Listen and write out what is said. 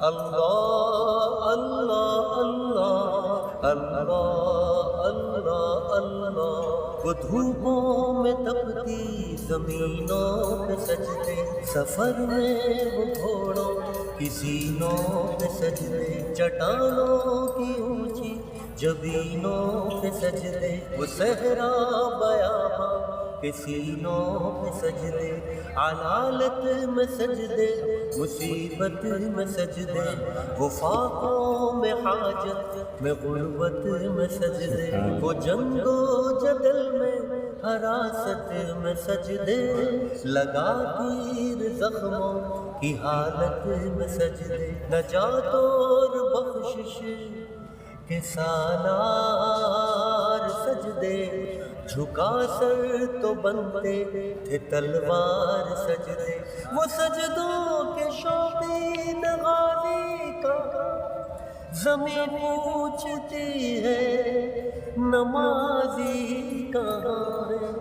اللہ اللہ اللہ اللہ اللہ اللہ، وہ دھوپوں میں تپتی زمینوں پہ سجدے، سفر میں وہ گھوڑوں کی سینوں پہ سجدے، چٹانوں کی اونچی جبینوں پہ سجدے، وہ صحرا بیاباں کے سینوں پہ سجدے، علالت میں سجدے، مصیبت میں سجدے، وہ فاقوں میں حاجت میں غربت میں سجدے، وہ جنگ و جدل میں حراست میں سجدے، لگا تیر زخموں کی حالت میں سجدے، نجات اور بخشش کے سالار سجدے، جھکا سر تو بنتے تھے تلوار سجدے، وہ سجدوں کے شوقین غازی کا زمین پوچھتی ہے نمازی کہاں ہے۔